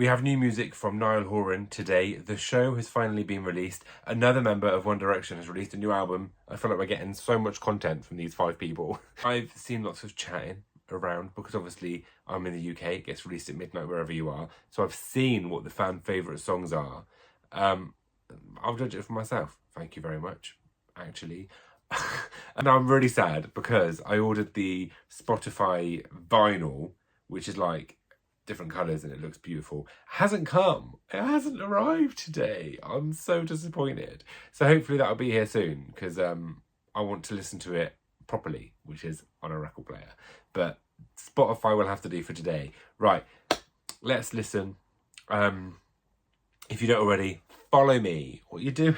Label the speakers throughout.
Speaker 1: We have new music from Niall Horan today. The Show has finally been released. Another member of One Direction has released a new album. I feel like we're getting so much content from these 5 people. I've seen lots of chatting around because obviously I'm in the UK. It gets released at midnight wherever you are. So I've seen what the fan favourite songs are. I'll judge it for myself. Thank you very much, actually. And I'm really sad because I ordered the Spotify vinyl, which is like different colours and it looks beautiful. Hasn't come. It hasn't arrived today. I'm so disappointed. So hopefully that'll be here soon because I want to listen to it properly, which is on a record player. But Spotify will have to do for today. Right, let's listen. If you don't already, follow me. What are you doing?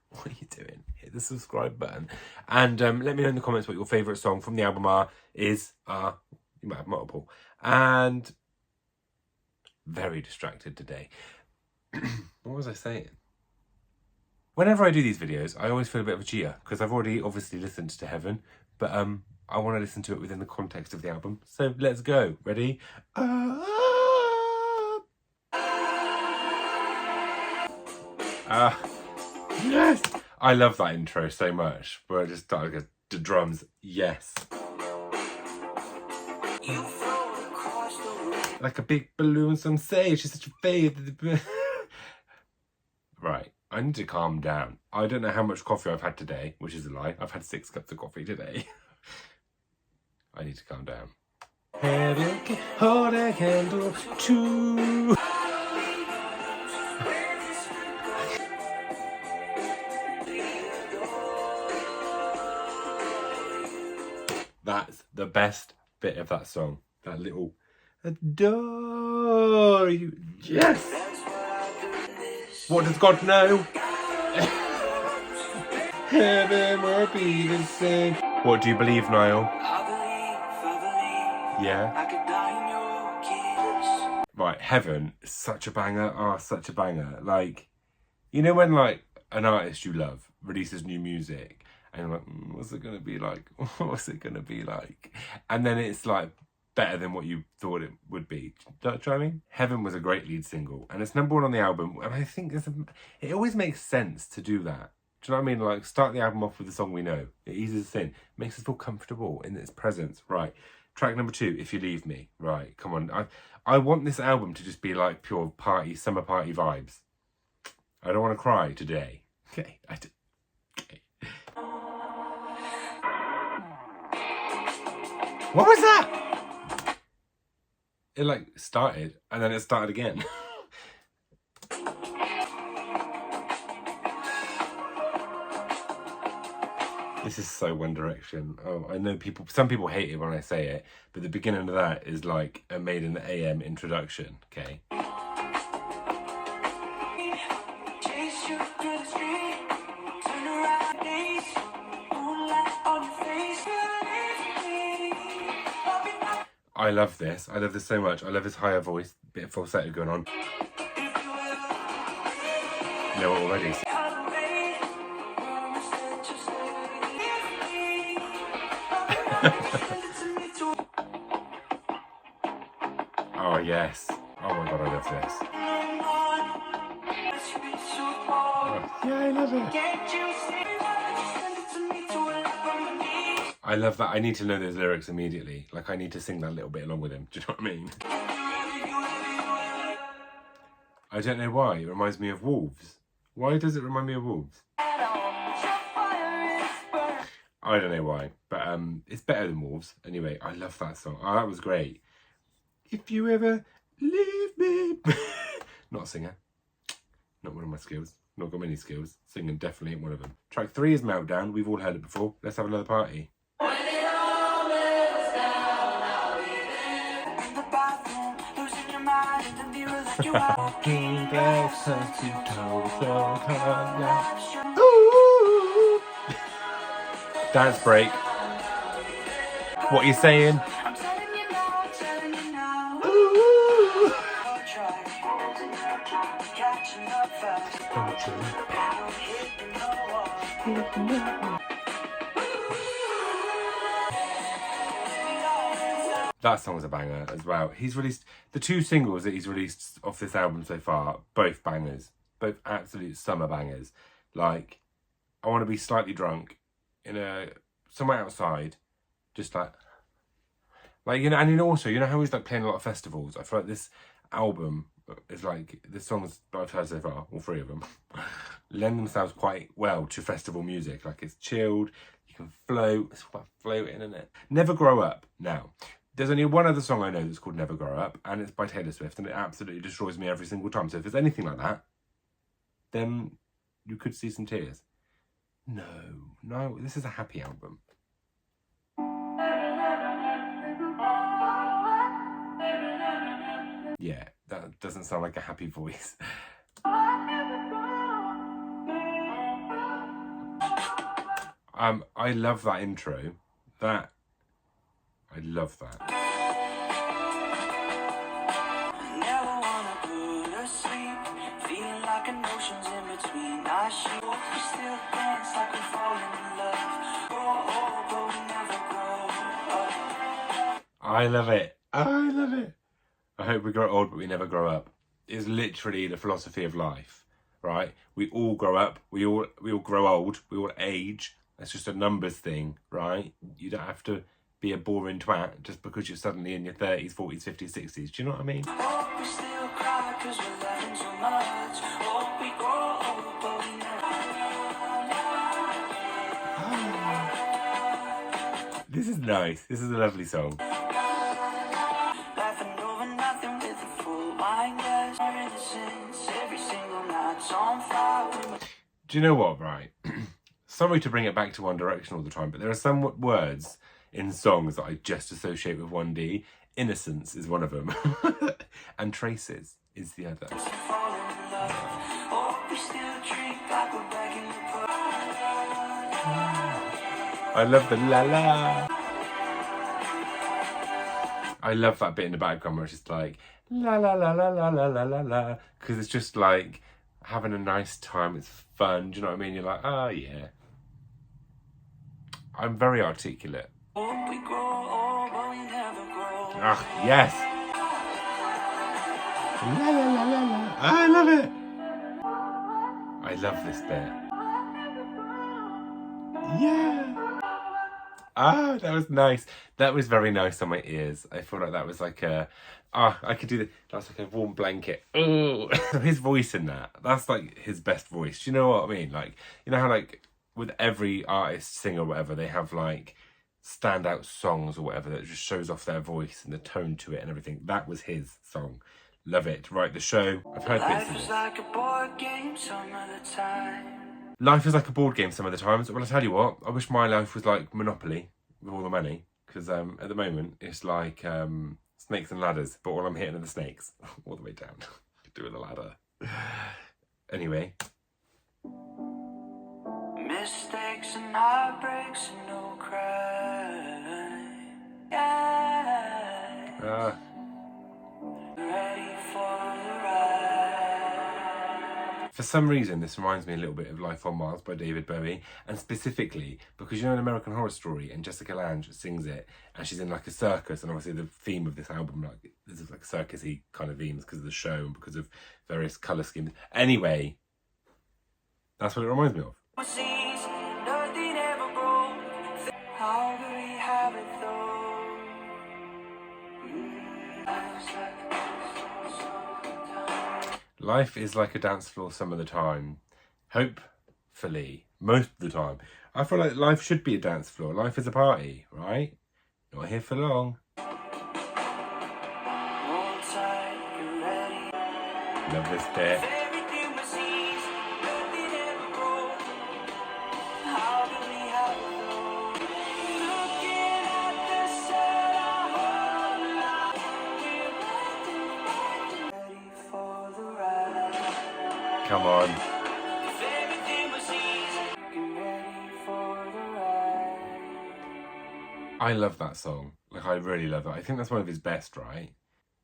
Speaker 1: What are you doing? Hit the subscribe button. And let me know in the comments what your favourite song from the album is. You might have multiple. And very distracted today. What was I saying? Whenever I do these videos, I always feel a bit of a cheater because I've already obviously listened to Heaven, but I want to listen to it within the context of the album. So let's go. Ready? Yes! I love that intro so much. Where I just started the drums. Yes. Like a big balloon, some say she's such a fave. Right, I need to calm down. I don't know how much coffee I've had today, which is a lie. I've had 6 cups of coffee today. I need to calm down. Hold a candle to... That's the best bit of that song. That little adore you. Yes! What does God know? Heaven will be the same. What do you believe, Niall? Yeah. Right, Heaven is such a banger. Oh, such a banger. Like, you know when like an artist you love releases new music and you're like, what's it gonna be like? What's it gonna be like? And then it's like better than what you thought it would be. Do you know what I mean? Heaven was a great lead single and it's #1 on the album. And I think it always makes sense to do that. Do you know what I mean? Like start the album off with a song we know. It eases us in, makes us feel comfortable in its presence. Right. Track #2, If You Leave Me. Right. Come on. I want this album to just be like pure party, summer party vibes. I don't want to cry today. Okay. Okay. What was that? It like started and then it started again. This is so One Direction. Oh, I know some people hate it when I say it, but the beginning of that is like a Made in the AM introduction, okay? I love this. I love this so much. I love his higher voice, bit of falsetto going on. You know what already? Oh yes. Oh my god, I love this. Oh, yeah, I love it. I love that. I need to know those lyrics immediately. Like I need to sing that little bit along with him. Do you know what I mean? I don't know why. It reminds me of Wolves. Why does it remind me of Wolves? I don't know why, but it's better than Wolves. Anyway, I love that song. Oh, that was great. If you ever leave me. Not a singer. Not one of my skills. Not got many skills. Singing definitely ain't one of them. Track 3 is Meltdown. We've all heard it before. Let's have another party. Dance break. What are you saying? That song's a banger as well. He's released the 2 singles that he's released off this album so far, both bangers. Both absolute summer bangers. Like, I Want to Be Slightly Drunk somewhere outside, just like, you know, and you know, also, you know how he's like playing a lot of festivals? I feel like this album is like, the songs that I've heard so far, all 3 of them, lend themselves quite well to festival music. Like, it's chilled, you can float, it's about floating, isn't it? Never Grow Up. Now, there's only one other song I know that's called Never Grow Up, and it's by Taylor Swift, and it absolutely destroys me every single time. So if there's anything like that, then you could see some tears. No, this is a happy album. Yeah, that doesn't sound like a happy voice. I love that intro. I love that. Never wanna go to sleep, feeling like emotions in between our sheets. We still dance like we're falling in love. Oh, but we never grow up. I love it. I love it. I hope we grow old, but we never grow up. It's literally the philosophy of life, right? We all grow up. We all grow old. We all age. That's just a numbers thing, right? You don't have to be a boring twat just because you're suddenly in your 30s, 40s, 50s, 60s. Do you know what I mean? We still cry 'cause we're laughing so much. We grow old, but we never. This is nice. This is a lovely song. Laughing over nothing with a full wine glass. Our innocence, every single night's on fire. Do you know what, right? Sorry to bring it back to One Direction all the time, but there are some words in songs that I just associate with 1D. Innocence is one of them. And Traces is the other. I love the la la. I love that bit in the background where it's just like la la la la la la la la la, because it's just like having a nice time. It's fun. Do you know what I mean? You're like, oh yeah. I'm very articulate. Ah, yes. La, la, la, la, la. I love it. I love this bit. Yeah. Ah, that was nice. That was very nice on my ears. I feel like that was like I could do that. That's like a warm blanket. Oh, his voice in that's like his best voice. Do you know what I mean? Like, you know how like with every artist, singer, whatever, they have like standout songs or whatever that just shows off their voice and the tone to it and everything. That was his song. Love it. Right, the show. I've heard bits of it. Life is like a board game some of the time. Life is like a board game some of the times. Well, I tell you what, I wish my life was like Monopoly with all the money, because at the moment it's like snakes and ladders, but all I'm hitting are the snakes all the way down. Doing the ladder. Anyway. Mistakes and heartbreaks and no crime. Yeah. Ready for the ride. For some reason, this reminds me a little bit of Life on Mars by David Bowie, and specifically because you know in American Horror Story, and Jessica Lange sings it, and she's in like a circus, and obviously the theme of this album, like this is like circusy kind of themes because of the show and because of various colour schemes. Anyway, that's what it reminds me of. Life is like a dance floor some of the time. Hopefully. Most of the time. I feel like life should be a dance floor. Life is a party, right? Not here for long. Love this bit. Come on. I love that song. Like, I really love it. I think that's one of his best, right?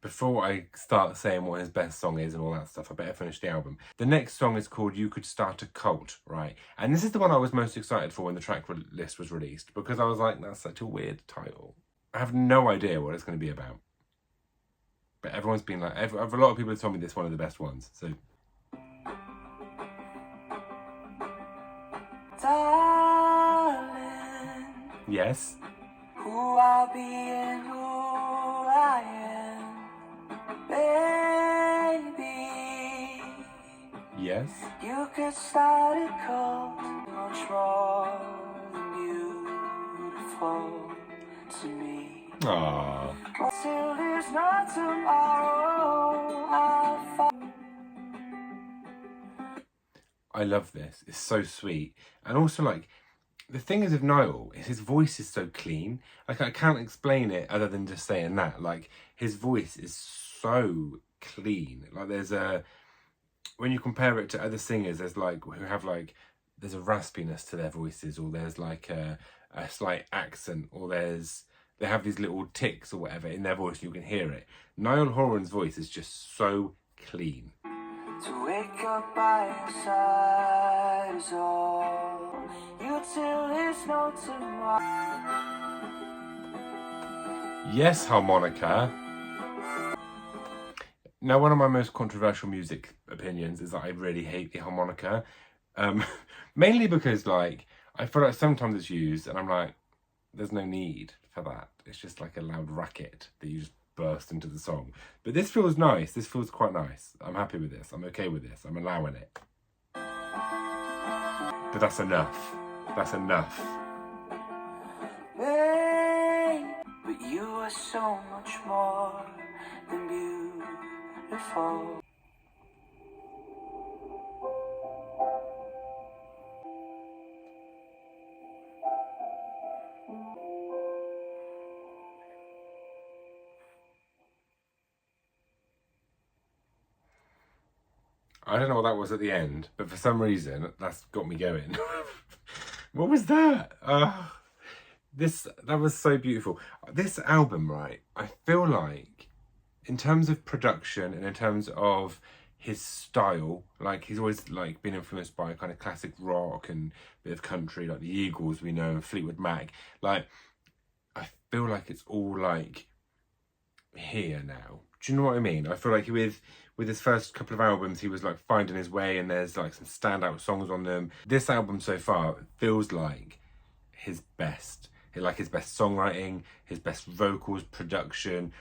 Speaker 1: Before I start saying what his best song is and all that stuff, I better finish the album. The next song is called You Could Start a Cult, right? And this is the one I was most excited for when the track list was released, because I was like, that's such a weird title. I have no idea what it's going to be about. But everyone's been like, a lot of people have told me this is one of the best ones. So,
Speaker 2: darling,
Speaker 1: yes.
Speaker 2: who I'll be and who I am, baby.
Speaker 1: Yes.
Speaker 2: You could start it cold, much more than beautiful to me.
Speaker 1: Aww.
Speaker 2: Till there's no tomorrow, I'll find.
Speaker 1: I love this. It's so sweet. And also, like, the thing is with Niall, his voice is so clean. Like, I can't explain it other than just saying that. Like, his voice is so clean. Like, when you compare it to other singers, there's like, who have like, there's a raspiness to their voices, or there's like a slight accent, or they have these little ticks or whatever in their voice, you can hear it. Niall Horan's voice is just so clean.
Speaker 2: To wake up by your side is all you till there's no tomorrow.
Speaker 1: Yes, harmonica. Now, one of my most controversial music opinions is that I really hate the harmonica. Mainly because, like, I feel like sometimes it's used and I'm like, there's no need for that. It's just like a loud racket that you just burst into the song. But this feels nice. This feels quite nice. I'm happy with this. I'm okay with this. I'm allowing it. But that's enough. That's enough.
Speaker 2: Hey, but you are so much more than beautiful.
Speaker 1: I don't know what that was at the end, but for some reason, that's got me going. What was that? That was so beautiful. This album, right, I feel like, in terms of production and in terms of his style, like, he's always like been influenced by kind of classic rock and a bit of country, like the Eagles, we know, and Fleetwood Mac. Like, I feel like it's all like here now. Do you know what I mean? I feel like with his first couple of albums, he was like finding his way, and there's like some standout songs on them. This album so far feels like his best. Like his best songwriting, his best vocals, production,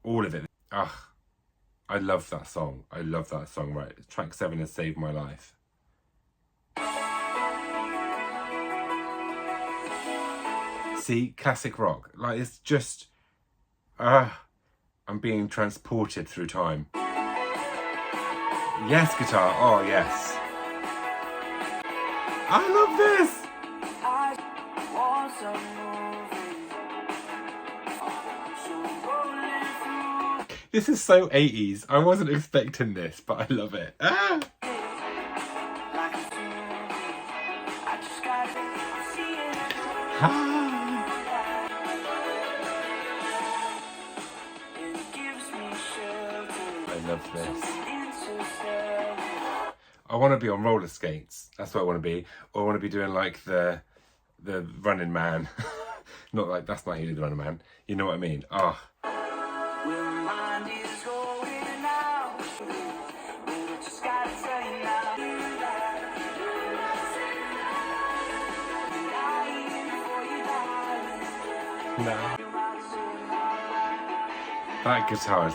Speaker 1: all of it. I love that song. I love that song, right? Track 7 has saved my life. See, classic rock. Like, it's just, I'm being transported through time. Yes, guitar. Oh, yes. I love this. This is so 80s. I wasn't expecting this, but I love it. Ah! I love this. I want to be on roller skates. That's what I want to be. Or I want to be doing like the Running Man. Not like, that's not really the Running Man. You know what I mean? Oh. No. That guitar is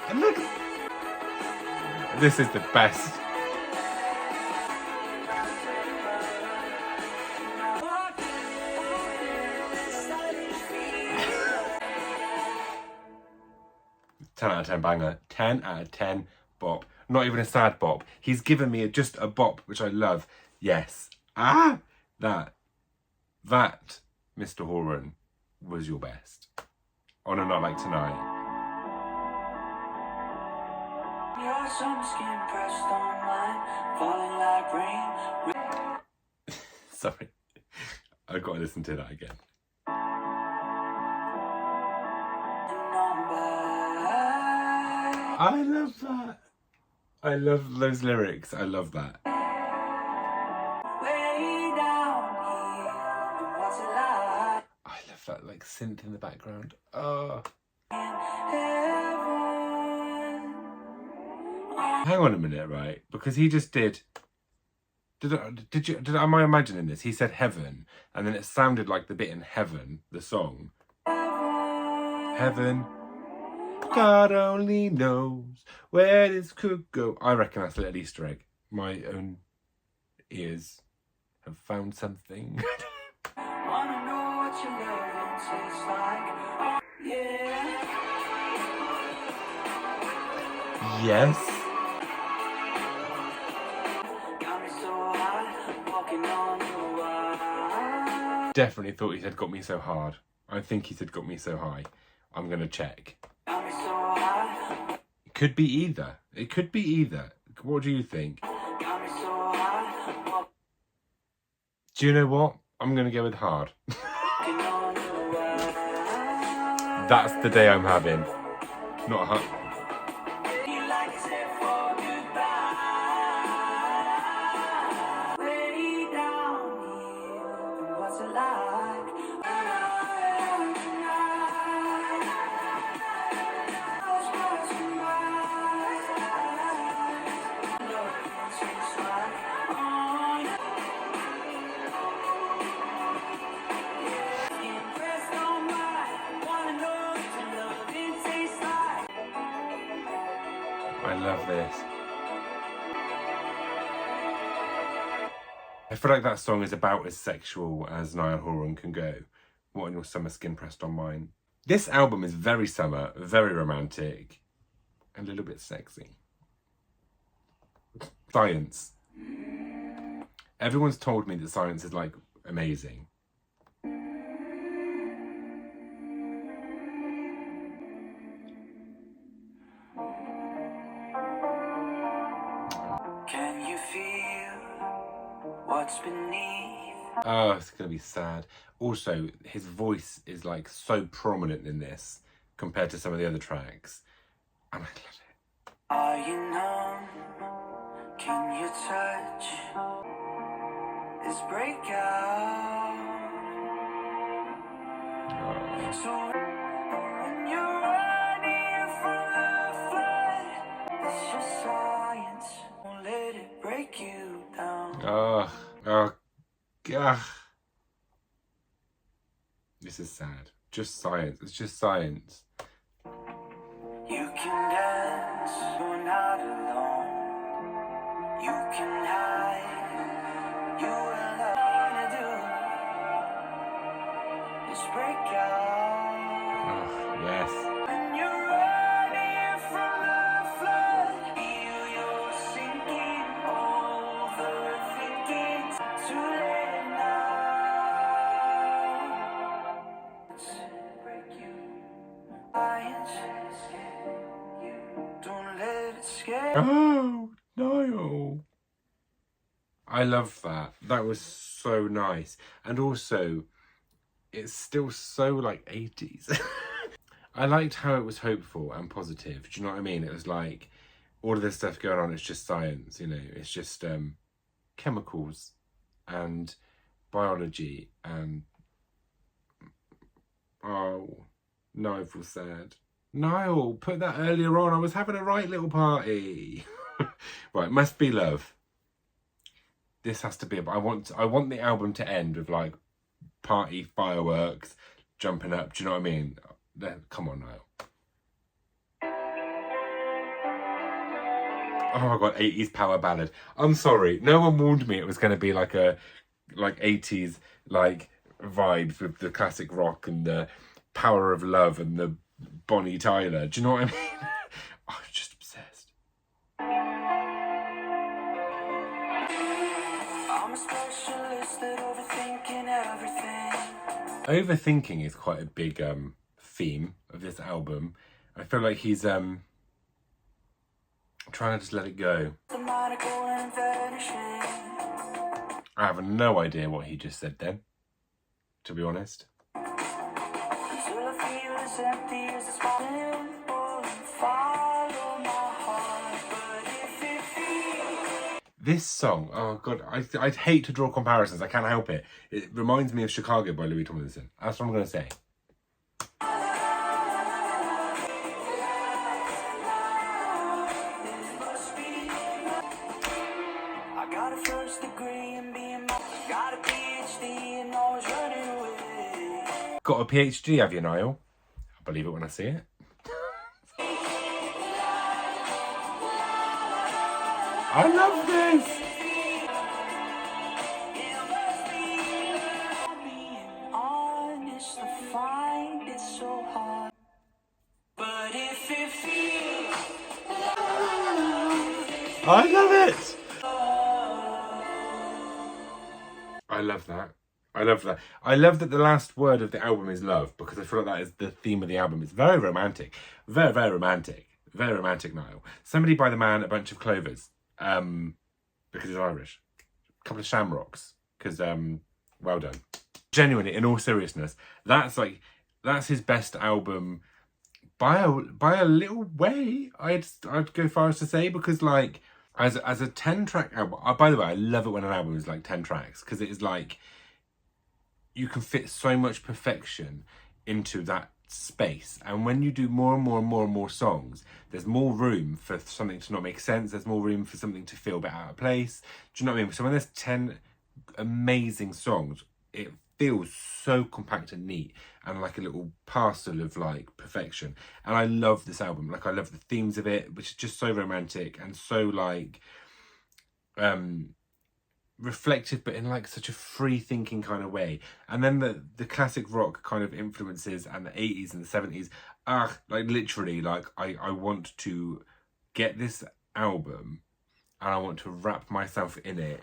Speaker 1: and look, this is the best. Ten out of 10 banger. 10 out of 10 bop. Not even a sad bop. He's given me just a bop, which I love. Yes. That, Mr. Horan, was your best. On a Not Like Tonight.
Speaker 2: Your sun skin pressed on mine, falling like rain.
Speaker 1: Sorry. I've got to listen to that again. I love that. I love those lyrics. I love that.
Speaker 2: Where
Speaker 1: synth in the background. Oh. Hang on a minute, right? Because he just did. Am I imagining this? He said heaven, and then it sounded like the bit in Heaven, the song. Heaven. God only knows where this could go. I reckon that's a little Easter egg. My own ears have found something.
Speaker 2: Wanna know what your loving tastes like? Yeah.
Speaker 1: Yes.
Speaker 2: Got me so high, walking on the wire.
Speaker 1: Definitely thought he said got me so hard. I think he said got me so high. I'm gonna check.
Speaker 2: Got me so high.
Speaker 1: It could be either. It could be either. What do you think?
Speaker 2: Got me so high.
Speaker 1: Do you know what? I'm gonna go with hard.
Speaker 2: Walking on the wire.
Speaker 1: That's the day I'm having. Not hard.
Speaker 2: You like to say for goodbye. Way down here, what's it like?
Speaker 1: I love this. I feel like that song is about as sexual as Niall Horan can go. What on your summer skin pressed on mine. This album is very summer, very romantic, and a little bit sexy. Science. Everyone's told me that Science is like amazing.
Speaker 2: Can you feel what's beneath?
Speaker 1: Oh, it's gonna be sad. Also, his voice is like so prominent in this compared to some of the other tracks. And I love it.
Speaker 2: Are you numb? Can you touch this breakout? So when you're running from the flood, it's just science. Won't let it break you down.
Speaker 1: Oh, God. This is sad. Just science. It's just science.
Speaker 2: You can dance, you're not alone. You can hide, you will have to do is break out.
Speaker 1: Oh, yes.
Speaker 2: When you're running from the flood, feel you're sinking, overthinking, too late now. Break you, science scare you, don't let it scare you.
Speaker 1: Oh, Niall. I love that. That was so nice. And also, it's still so like 80s. I liked how it was hopeful and positive. Do you know what I mean? It was like all of this stuff going on, it's just science, you know, it's just chemicals and biology and oh, no, I feel sad. Niall, put that earlier on. I was having a right little party. Right, must be love. This has to be. I want the album to end with like party fireworks, jumping up. Do you know what I mean? Come on, Niall. Oh my god, 80s power ballad. I'm sorry, no one warned me it was going to be like a 80s like vibes with the classic rock and the power of love and the Bonnie Tyler. Do you know what I mean? I'm just obsessed.
Speaker 2: I'm a specialist at overthinking everything.
Speaker 1: Overthinking is quite a big theme of this album. I feel like he's trying to just let it go.
Speaker 2: The mind going vanishing.
Speaker 1: I have no idea what he just said then, to be honest.
Speaker 2: Until I feel as empty as this morning. Follow my heart, but if it feels
Speaker 1: This song, oh god, I'd hate to draw comparisons. I can't help it. It reminds me of Chicago by Louis Tomlinson. That's what I'm going to say. Got a PhD, have you, Niall? I'll believe it when I see it. I love this.
Speaker 2: Being honest, I find it so hard. But if it feels
Speaker 1: I love it. I love that. I love that. I love that the last word of the album is love, because I feel like that is the theme of the album. It's very romantic. Very, very romantic. Very romantic, Niall. Somebody buy the man a bunch of clovers. Because he's Irish. A couple of shamrocks. Because, well done. Genuinely, in all seriousness, that's his best album by a little way. I'd go far as to say, because like as a 10-track album. By the way, I love it when an album is like 10 tracks, because it is like you can fit so much perfection into that space, and when you do more and more and more and more songs, there's more room for something to not make sense. There's more room for something to feel a bit out of place. Do you know what I mean? So when there's 10 amazing songs, it feels so compact and neat and like a little parcel of like perfection. And I love this album. Like, I love the themes of it, which is just so romantic and so like reflective, but in like such a free thinking kind of way. And then the classic rock kind of influences, and the 80s and the 70s. Like literally, like I want to get this album and I want to wrap myself in it.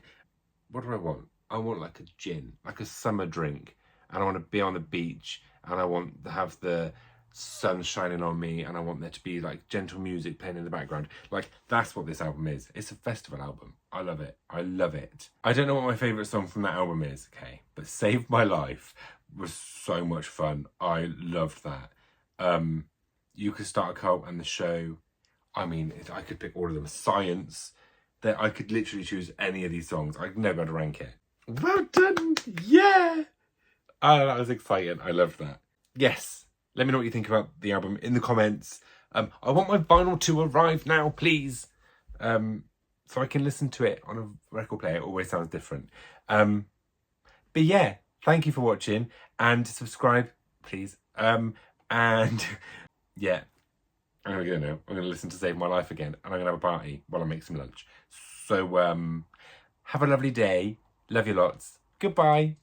Speaker 1: What do I want? I want like a gin, like a summer drink, and I want to be on the beach, and I want to have the sun shining on me, and I want there to be like gentle music playing in the background. Like, that's what this album is. It's a festival album. I love it. I love it. I don't know what my favourite song from that album is, okay, but Save My Life was so much fun. I loved that. You Could Start a Cult and The Show. I mean, I could pick all of them. Science. That I could literally choose any of these songs. I'd never to rank it. Well done! Yeah! Oh, that was exciting. I loved that. Yes. Let me know what you think about the album in the comments. I want my vinyl to arrive now, please. So I can listen to it on a record player. It always sounds different. But yeah, thank you for watching, and subscribe, please. And yeah, I'm gonna go now. I'm gonna listen to Save My Life again, and I'm gonna have a party while I make some lunch. So have a lovely day. Love you lots. Goodbye.